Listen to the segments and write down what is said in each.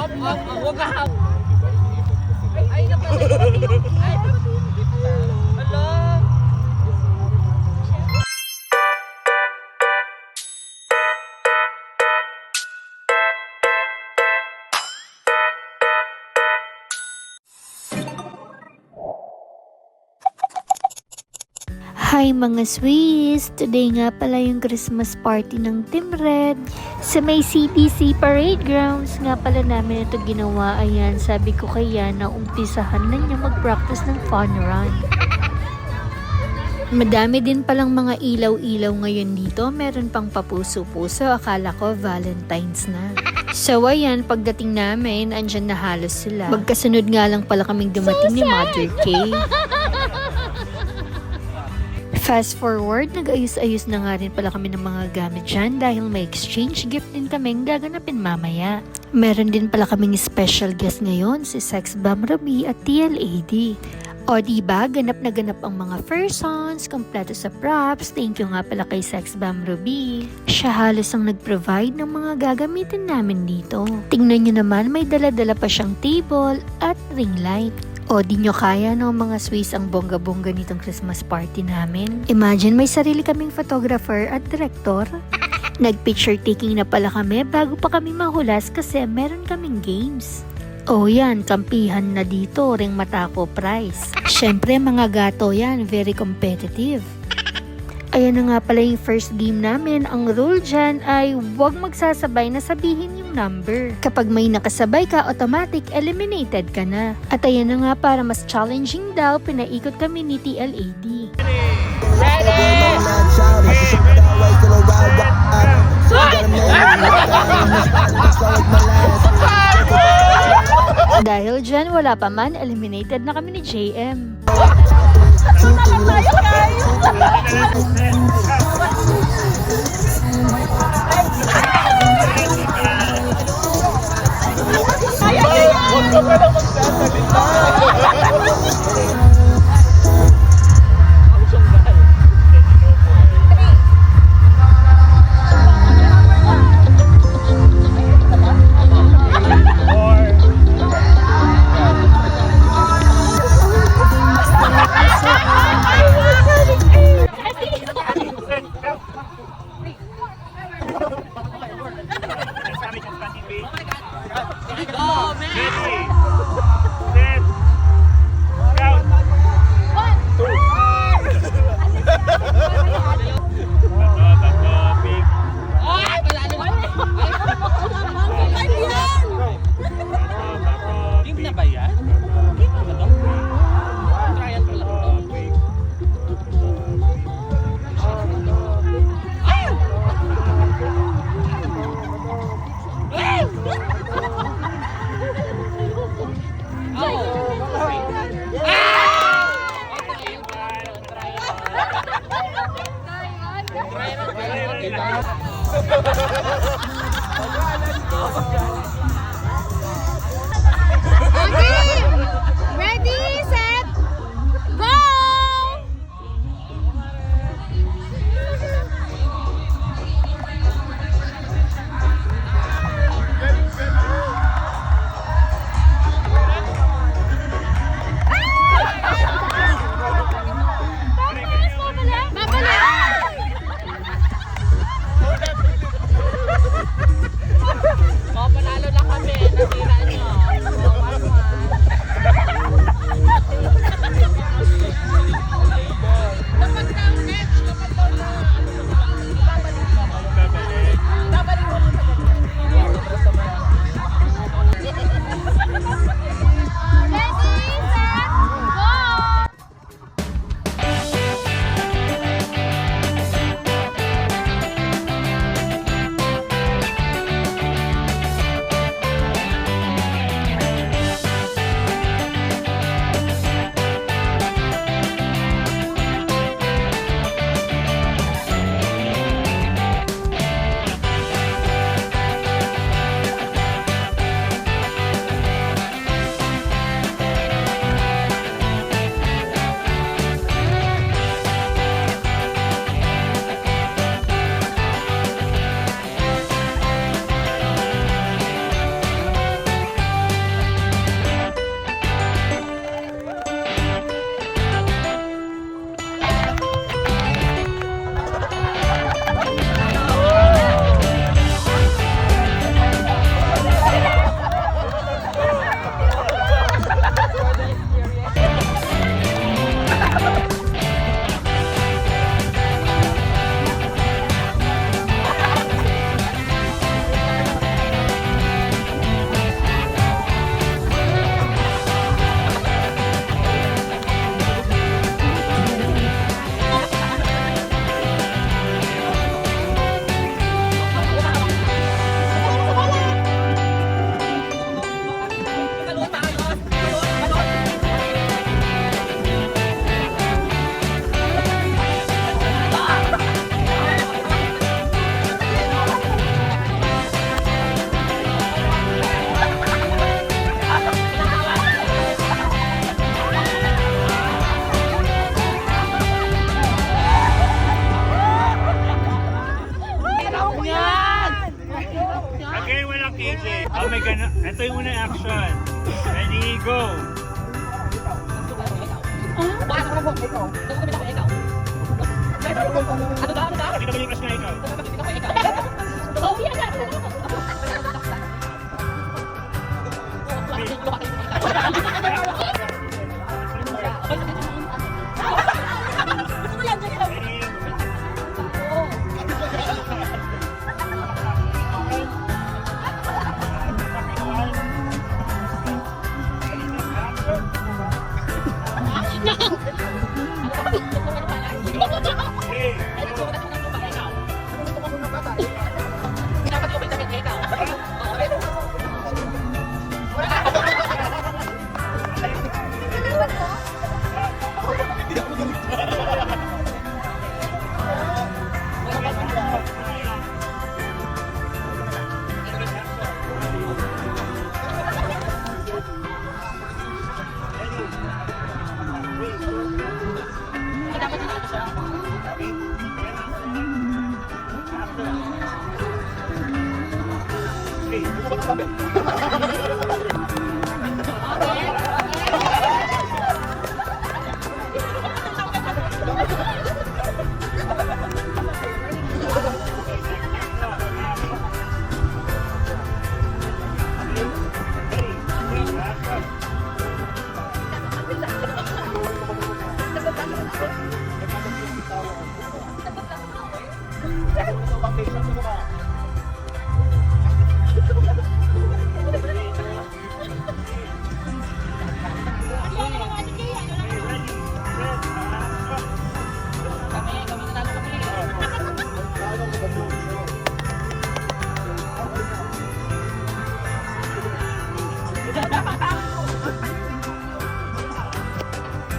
Huwag ka hap. Ay, napala. Ay, hello. Hi mga Swiss! Today nga pala yung Christmas party ng Team Red sa may CTC Parade Grounds nga pala namin ito ginawa. Ayan, sabi ko kay Yana, umpisahan na niya mag-practice ng fun run. Madami din palang mga ilaw-ilaw ngayon dito. Meron pang papuso-puso. Akala ko Valentine's na. So ayan, pagdating namin, andyan na halos sila. Magkasunod nga lang pala kaming dumating ni Mother Kay. Fast forward, nag-ayos-ayos na nga rin pala kami ng mga gamit dyan dahil may exchange gift din kaming gaganapin mamaya. Meron din pala kaming special guest ngayon, si Sex Bomb Ruby at TLAD. O diba, ganap na ganap ang mga persons, kompleto sa props. Thank you nga pala kay Sex Bomb Ruby. Siya halos ang nag-provide ng mga gagamitin namin dito. Tingnan nyo naman, may dala-dala pa siyang table at ring light. O di nyo kaya no mga Swiss ang bongga-bongga nitong Christmas party namin. Imagine may sarili kaming photographer at director. Nag-picture taking na pala kami bago pa kami mahulas kasi meron kaming games. O yan, kampihan na dito, ring matako prize. Syempre mga gato yan, very competitive. Ayan na nga pala yung first game namin. Ang rule dyan ay huwag magsasabay na sabihin yung number. Kapag may nakasabay ka, automatic eliminated ka na. At ayan na nga, para mas challenging daw, pinaikot kami ni TLAD. Dahil dyan, wala pa man, eliminated na kami ni JM. Okay. Oh my God. Ito yung unang action. Ready, go. Kita mo yung crush na ikaw.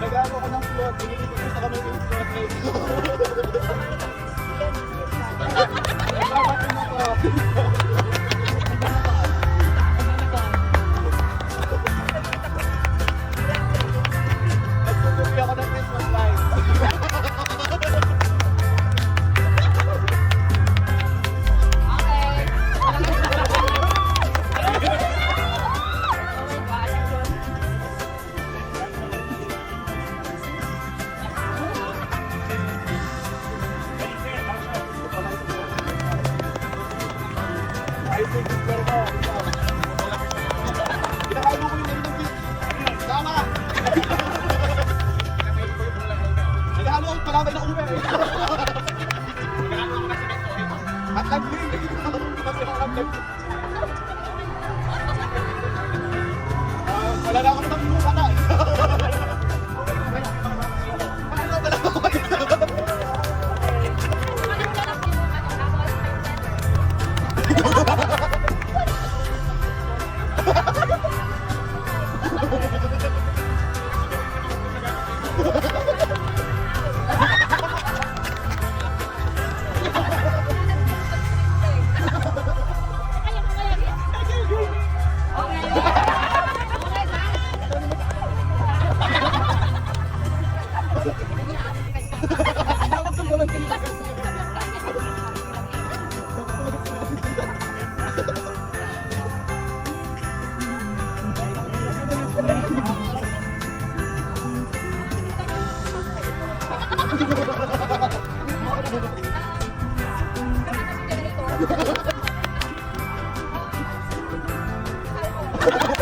Nag-ano ko ng float, binigyan ko sa kami yung float nagsusupi ako ng Christmas lights. Kinakalo ko yung nandun. Tama! Nagahalo ko pala kayo na uwi. At nag-green. Wala na ako na magbuka na. Wala ako Ha ha ha!